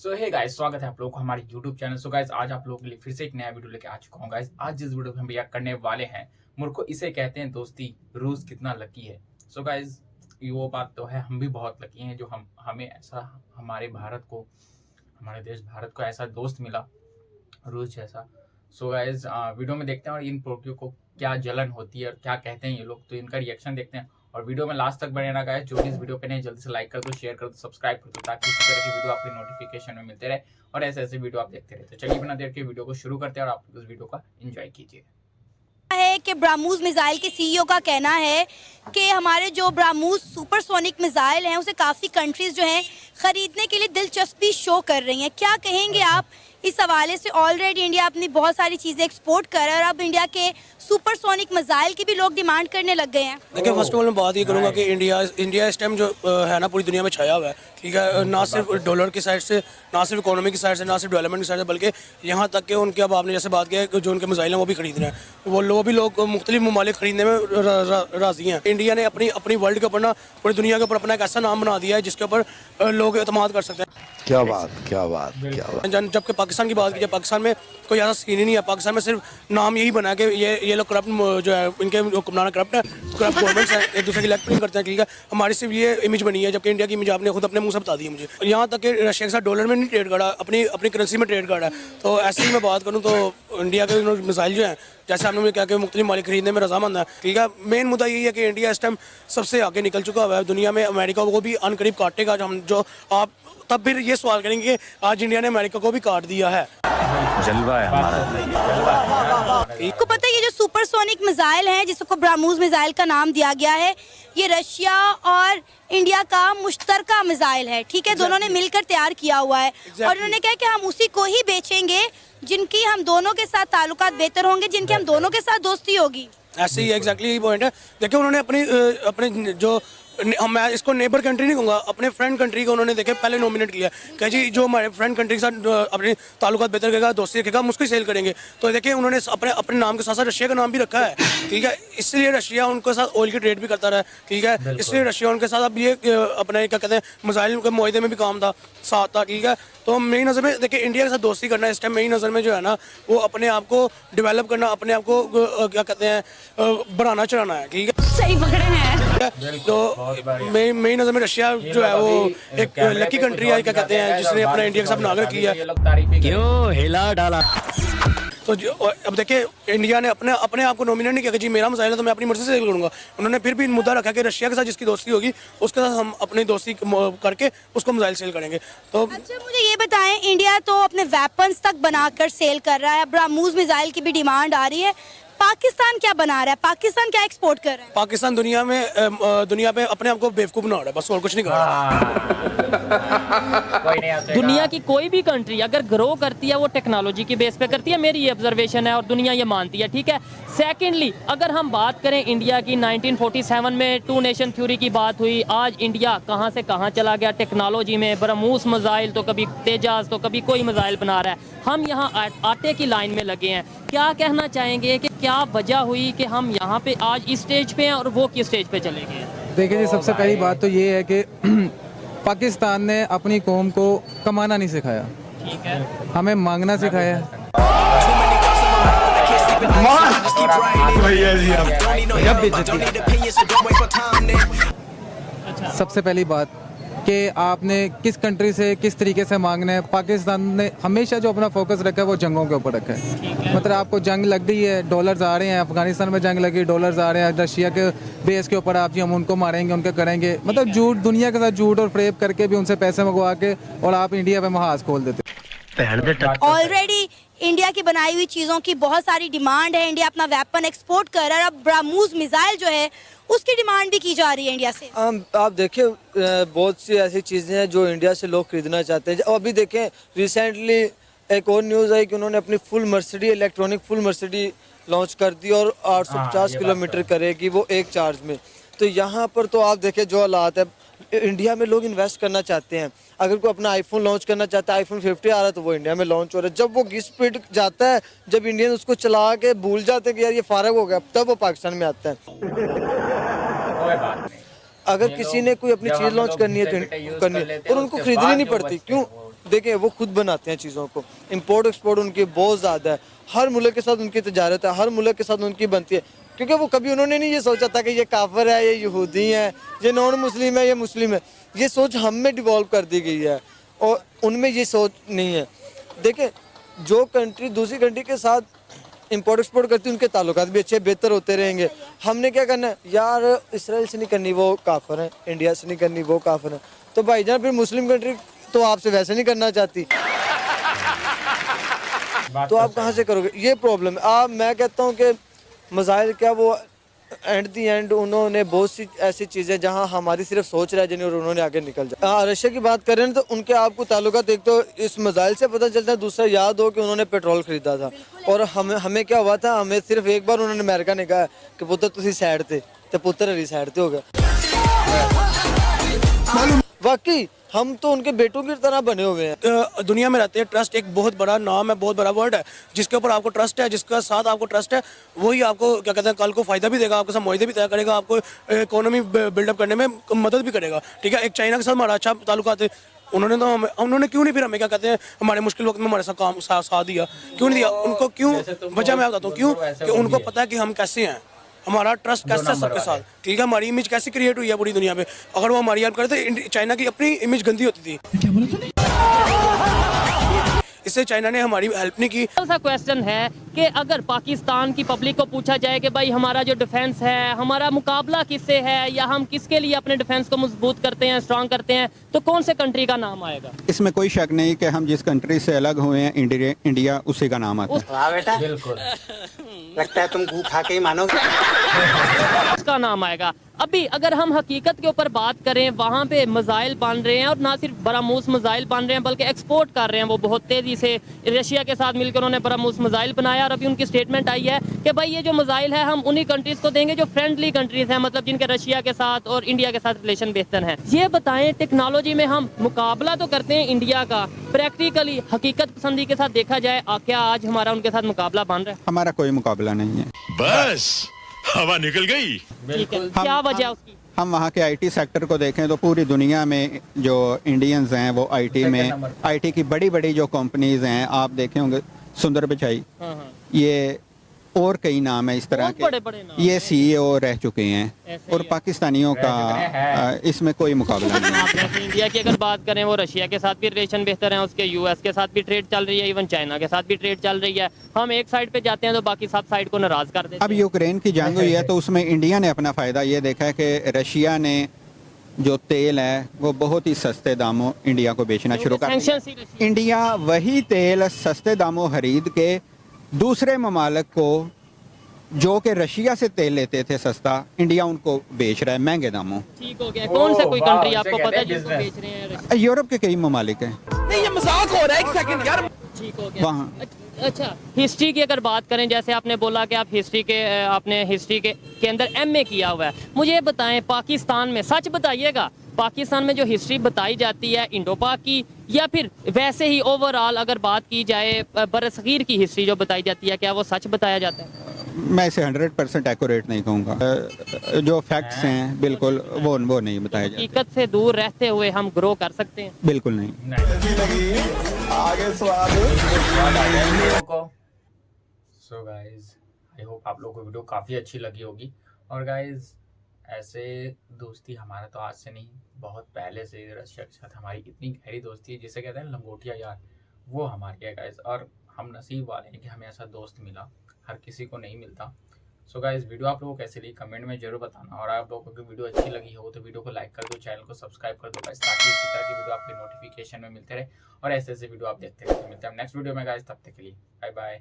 सो hey guys, स्वागत है आप लोगों को हमारे YouTube चैनल। सो गाइस, आज आप लोगों के लिए फिर से एक नया वीडियो लेके आ चुका हूँ। गाइस, आज जिस वीडियो में हम भैया करने वाले हैं, मुझको इसे कहते हैं दोस्ती, रूस कितना लकी है। सो गाइस, वो बात तो है, हम भी बहुत लकी हैं जो हमें ऐसा हमारे देश भारत को ऐसा दोस्त मिला, रूस जैसा। सो गाइस, वीडियो में देखते हैं और इन पोर्टियों को क्या जलन होती है और क्या कहते हैं ये लोग, तो इनका रिएक्शन देखते हैं। और वीडियो में लास्ट तक बने रहना गाइस। जो भी इस वीडियो पे नहीं, जल्दी से लाइक कर दो, शेयर कर दो, सब्सक्राइब कर दो, ताकि इसी तरह की वीडियो आपको नोटिफिकेशन में मिलते रहे और ऐसे ऐसे वीडियो आप देखते रहे। तो चलिए बिना देर के वीडियो को शुरू करते हैं और आप इस वीडियो का एंजॉय कीजिए। है कि ब्राह्मोस मिसाइल के सीईओ का कहना है कि हमारे जो ब्राह्मोस सुपरसोनिक मिसाइल हैं उसे काफ़ी कंट्रीज जो हैं ख़रीदने के लिए दिलचस्पी शो कर रही हैं। क्या कहेंगे आप इस हवाले से? ऑलरेडी इंडिया अपनी बहुत सारी चीज़ें एक्सपोर्ट कर रहा है और अब इंडिया के सुपरसोनिक मिसाइल की भी लोग डिमांड करने लग गए हैं। देखिए, फर्स्ट ऑफ ऑल मैं बात ये करूँगा कि इंडिया इस टाइम जो है ना पूरी दुनिया में छाया हुआ है, ठीक है। ना सिर्फ डॉलर की साइड से, ना सिर्फ इकोनॉमी की साइड से, ना सिर्फ डेवलपमेंट की साइड से, बल्कि यहाँ तक कि उनके, अब आपने जैसे बात किया है, जो उनके मिसाइल हैं वो भी खरीद रहे हैं। वो भी लोग मुख्तलिफ ममालिक खरीदने में राजी हैं। इंडिया ने अपनी वर्ल्ड के ऊपर ना, पूरी दुनिया के ऊपर अपना एक ऐसा नाम बना दिया है जिसके ऊपर लोग एतमाद कर सकते हैं। क्या बात। जबकि पाकिस्तान की बात की जाए, पाकिस्तान में कोई ऐसा सीन ही नहीं है। पाकिस्तान में सिर्फ नाम यही बना है कि ये लोग करप्ट जो है, इनके हुक्मरान करप्ट है, करप्ट गवर्नमेंट्स हैं, एक दूसरे की लेग पुलिंग करते हैं, ठीक है। हमारी सिर्फ ये इमेज बनी है, जबकि इंडिया की इमेज आपने खुद अपने मुंह से बता दी है मुझे। यहाँ तक कि रशिया के साथ डॉलर में नहीं ट्रेड करा, अपनी करेंसी में ट्रेड करा। तो ऐसे ही मैं बात करूँ तो इंडिया के मिसाइल जो हैं, जैसे आपने मुझे क्या कि मुख्तलिफ मालिक खरीदने में रजामंद है, ठीक है। मेन मुद्दा यही है कि इंडिया इस टाइम सबसे आगे निकल चुका हुआ है दुनिया में। अमेरिका को भी अनकरीब काटेगा जो आप तब फिर ये सवाल करेंगे कि आज इंडिया ने अमेरिका को भी काट दिया है। जलवा है हमारा। आपको पता है ये जो सुपरसोनिक मिसाइल है, जिसको ब्राह्मोस मिसाइल का नाम दिया गया है, ये रशिया और इंडिया का मुश्तरका मिसाइल है, ठीक है। दोनों ने मिलकर तैयार किया हुआ है और उन्होंने कहा कि हम उसी को ही बेचेंगे जिनकी हम दोनों के साथ ताल्लुकात बेहतर होंगे, जिनकी हम दोनों के साथ दोस्ती होगी। ऐसे ही एग्जैक्टली पॉइंट है। देखिए, उन्होंने अपने जो, मैं इसको नेबर कंट्री नहीं कहूँगा, अपने फ्रेंड कंट्री को उन्होंने देखे पहले नॉमिनेट किया कि जी जो हमारे फ्रेंड कंट्री के साथ अपने ताल्लुकात बेहतर करेगा, दोस्ती रखेगा, हम उसको सेल करेंगे। तो देखिए, उन्होंने अपने नाम के साथ साथ रशिया का नाम भी रखा है, ठीक है। इसलिए रशिया उनके साथ ऑयल की ट्रेड भी करता रहा है, ठीक है। इसलिए रशिया उनके साथ अब ये अपने क्या कहते हैं मिसाइल के मुआहदे में भी काम साथ था, ठीक है। तो मेरी नज़र में देखिए, इंडिया के साथ दोस्ती करना इस टाइम मेरी नज़र में जो है ना, वो अपने आप को डेवलप करना, अपने आप को क्या कहते हैं बढ़ाना चढ़ाना है, ठीक है। सही पकड़े हैं। तो मेरी नज़र में रशिया जो है वो एक लकी कंट्री है, क्या कहते हैं, जिसने अपना इंडिया के साथ नागरिक किया। क्यों हिला डाला। तो अब देखिए, इंडिया ने अपने आप को नॉमिनेट नहीं किया कि जी मेरा मिसाइल है तो मैं अपनी मर्जी से सेल करूंगा। उन्होंने फिर भी मुद्दा रखा कि रशिया के साथ जिसकी दोस्ती होगी उसके साथ हम अपनी दोस्ती करके उसको मिसाइल सेल करेंगे। तो अच्छा, मुझे ये बताएं, इंडिया तो अपने वेपन्स तक बनाकर सेल कर रहा है, ब्राह्मोस मिसाइल की भी डिमांड आ रही है। पाकिस्तान क्या बना रहा है? पाकिस्तान क्या एक्सपोर्ट कर रहा है? पाकिस्तान दुनिया पे अपने आप को बेवकूफ़ बना रहा है, बस और कुछ नहीं कर रहा। दुनिया की कोई भी कंट्री अगर ग्रो करती है वो टेक्नोलॉजी की बेस पे करती है, मेरी ये ऑब्जर्वेशन है और दुनिया ये मानती है, ठीक है। सेकेंडली, अगर हम बात करें इंडिया की, 1947 में टू नेशन थ्योरी की बात हुई, आज इंडिया कहाँ से कहाँ चला गया टेक्नोलॉजी में। ब्रह्मोस मिसाइल तो कभी तेजाज तो कभी कोई मिसाइल बना रहा है, हम यहाँ आटे की लाइन में लगे हैं। क्या कहना चाहेंगे कि क्या वजह हुई कि हम यहाँ पे आज इस स्टेज पे हैं और वो किस स्टेज पे चले गए? देखिए जी, सबसे पहली बात तो ये है कि पाकिस्तान ने अपनी कौम को कमाना नहीं सिखाया, ठीक है, हमें मांगना सिखाया। सबसे पहली बात कि आपने किस कंट्री से किस तरीके से मांगना है। पाकिस्तान ने हमेशा जो अपना फोकस रखा है वो जंगों के ऊपर रखा है। मतलब आपको जंग लग गई है, डॉलर्स आ रहे हैं, अफगानिस्तान में जंग लगी, डॉलर्स आ रहे हैं, रशिया के बेस के ऊपर आप जी हम उनको मारेंगे, उनके करेंगे। मतलब झूठ, दुनिया के साथ झूठ और फ्रेब करके भी उनसे पैसे मंगवा के और आप इंडिया पे महाज खोल देते। ऑलरेडी इंडिया की बनाई हुई चीज़ों की बहुत सारी डिमांड है, इंडिया अपना वेपन एक्सपोर्ट कर रहा है। अब ब्राह्मोस मिसाइल जो है उसकी डिमांड भी की जा रही है इंडिया से। आप देखिए, बहुत सी ऐसी चीज़ें हैं जो इंडिया से लोग खरीदना चाहते हैं। अभी देखें, रिसेंटली एक और न्यूज़ आई कि उन्होंने अपनी full Mercedes, electronic full Mercedes launch कर दी और 850 किलोमीटर करेगी वो एक चार्ज में। तो यहाँ पर तो आप देखें जो हालात है, इंडिया में लोग इन्वेस्ट करना चाहते हैं। अगर कोई अपना आईफोन लॉन्च करना चाहता है, आईफोन 50 आ रहा है तो वो इंडिया में लॉन्च हो रहा है। जब वो स्पीड जाता है, जब इंडियन उसको चला के भूल जाते हैं कि यार ये फारग हो गया, तब वो पाकिस्तान में आता है। अगर किसी ने कोई अपनी चीज़ लॉन्च करनी है तो करनी है और उनको खरीदनी नहीं पड़ती। क्यों? देखें वो खुद बनाते हैं चीज़ों को, इंपोर्ट एक्सपोर्ट उनकी बहुत ज़्यादा है, हर मुल्क के साथ उनकी तजारत है, हर मुल्क के साथ उनकी बनती है, क्योंकि वो कभी उन्होंने नहीं ये सोचा था कि ये काफिर है, ये यहूदी है, ये नॉन मुस्लिम है, ये मुस्लिम है। ये सोच हम में डिवॉल्व कर दी गई है और उनमें ये सोच नहीं है। देखें जो कंट्री दूसरी कंट्री के साथ इंपोर्ट एक्सपोर्ट करती है उनके ताल्लुकात भी अच्छे बेहतर होते रहेंगे। हमने क्या करना है यार, इसराइल से नहीं करनी वो काफिर है, इंडिया से नहीं करनी वो काफिर है, तो भाईजान फिर मुस्लिम कंट्री तो आपसे वैसे नहीं करना चाहती तो आप कहाँ से करोगे? ये प्रॉब्लम है। आप मैं कहता हूँ कि मज़ाहिर क्या वो एंड दी एंड उन्होंने बहुत सी ऐसी चीज़ें जहाँ हमारी सिर्फ सोच रह जानी और उन्होंने आगे निकल जाए। रशिया की बात करें ना तो उनके आपको ताल्लुकात एक तो इस मज़ाइल से पता चलता है, दूसरा याद हो कि उन्होंने पेट्रोल ख़रीदा था और हमें क्या हुआ था, हमें सिर्फ एक बार उन्होंने अमेरिका ने कहा कि पुत्र तुसी साइड थे तो पुत्र हरी साइड थे हो गया। वाकई हम तो उनके बेटों की तरह बने हुए हैं। दुनिया में रहते हैं, ट्रस्ट एक बहुत बड़ा नाम है, बहुत बड़ा वर्ड है। जिसके ऊपर आपको ट्रस्ट है, जिसका साथ आपको ट्रस्ट है, वही आपको क्या कहते हैं कल को फायदा भी देगा, आपके साथ मुआहदे भी तय करेगा, आपको इकोनॉमी बिल्डअप करने में मदद भी करेगा। ठीक है, एक चाइना के साथ हमारा अच्छा ताल्लुकात है, उन्होंने क्यों नहीं फिर हमें क्या कहते हैं हमारे मुश्किल वक्त में हमारे साथ काम साथ दिया, क्यों नहीं दिया उनको? क्यों वजह मैं बताता हूँ क्यों, कि उनको पता है कि हम कैसे हैं, हमारा ट्रस्ट कैसे है सबके साथ। ठीक है, हमारी इमेज कैसे क्रिएट हुई है पूरी दुनिया में। अगर वो हमारी हेल्प करे तो चाइना की अपनी इमेज गंदी होती थी, इससे चाइना ने हमारी हेल्प नहीं की। सा क्वेश्चन है कि अगर पाकिस्तान की पब्लिक को पूछा जाए कि भाई हमारा जो डिफेंस है, हमारा मुकाबला किससे है या हम किसके लिए अपने डिफेंस को मजबूत करते हैं, स्ट्रांग करते हैं, तो कौन से कंट्री का नाम आएगा? इसमें कोई शक नहीं कि हम जिस कंट्री से अलग हुए हैं इंडिया उसी का नाम आता है। वाह बेटा, बिल्कुल लगता है तुम गू खा के ही मानोगे। उसका नाम आएगा। अभी अगर हम हकीकत के ऊपर बात करें, वहाँ पे मिसाइल बन रहे हैं और ना सिर्फ बरामूस मिसाइल बन रहे हैं बल्कि एक्सपोर्ट कर रहे हैं वो बहुत तेज़ी से। रशिया के साथ मिलकर उन्होंने बरामूस मिसाइल बनाया और अभी उनकी स्टेटमेंट आई है कि भाई ये जो मिसाइल है हम उन्हीं कंट्रीज़ को देंगे जो फ्रेंडली कंट्रीज़ हैं, मतलब जिनके रशिया के साथ और इंडिया के साथ रिलेशन बेहतर हैं। ये बताएं, टेक्नोलॉजी में हम मुकाबला तो करते हैं इंडिया का, प्रैक्टिकली हकीकत पसंदी के साथ देखा जाए क्या आज हमारा उनके साथ मुकाबला बन रहा है? हमारा कोई मुकाबला नहीं है। बस हवा निकल गई। ठीक है, क्या वजह उसकी? हम वहाँ के आईटी सेक्टर को देखें तो पूरी दुनिया में जो इंडियंस हैं वो आईटी की बड़ी बड़ी जो कंपनीज हैं, आप देखे होंगे सुंदर पिचाई, ये और कई नाम है इस तरह के, बड़े नाम ये सीईओ रह चुके हैं और पाकिस्तानियों का इसमें कोई मुकाबला नहीं है। जैसे इंडिया की अगर बात करें, वो रशिया के साथ भी रिलेशन बेहतर हैं, उसके यूएस के साथ भी ट्रेड चल रही है, इवन चाइना के साथ भी ट्रेड चल रही है। हम एक साइड पे जाते हैं तो बाकी सब साइड को नाराज कर देते हैं। अब यूक्रेन की जंग हुई है तो उसमें इंडिया ने अपना फ़ायदा ये देखा है कि रशिया ने जो तेल है वो बहुत ही सस्ते दामों इंडिया को बेचना शुरू कर दिया। इंडिया वही तेल सस्ते दामों खरीद के दूसरे ममालिक को जो कि रशिया से तेल लेते थे सस्ता, इंडिया उनको बेच रहा है महंगे दामों। ठीक हो गया। कौन सा कोई कंट्री आपको पता है जिसको बेच रहे हैं? यूरोप के कई ममालिक हैं। ये मजाक हो रहा है, एक सेकंड यार। ठीक हो गया। वहाँ अच्छा, हिस्ट्री की अगर बात करें, जैसे आपने बोला कि आप हिस्ट्री के अंदर एमए किया हुआ है, मुझे बताएं पाकिस्तान में, सच बताइएगा, पाकिस्तान में जो हिस्ट्री बताई जाती है इंडो पाक की, या फिर वैसे ही ओवरऑल अगर बात की जाए बरसगीर की हिस्ट्री जो बताई जाती है, क्या वो सच बताया जाता है? मैं इसे 100% एक्यूरेट नहीं कहूँगा। जो फैक्ट्स हैं बिल्कुल वो नहीं बताया जाता। हकीकत से दूर रहते हुए हम ग्रो कर सकते हैं? बिल्कुल नहीं। सो गाइज, आई होप आप लोगों को वीडियो काफ़ी अच्छी लगी होगी। और गाइज, ऐसे दोस्ती हमारा तो आज से नहीं, बहुत पहले से रशिया के साथ हमारी इतनी गहरी दोस्ती है, जिसे कहते हैं लंगोटिया यार, वो हमारी है गाइज। और हम नसीब वाले हैं कि हमें ऐसा दोस्त मिला, हर किसी को नहीं मिलता। सो गाइज, वीडियो आप लोगों को कैसे लगी कमेंट में जरूर बताना, और आप लोगों को वीडियो अच्छी लगी हो तो वीडियो को लाइक कर दो, चैनल को सब्सक्राइब कर दो गाइज, ताकि इसी तरह की वीडियो आपके नोटिफिकेशन में मिलते रहे और ऐसे ऐसे वीडियो आप देखते रहे। मिलते हैं नेक्स्ट वीडियो में गाइज, तब तक के लिए बाय बाय।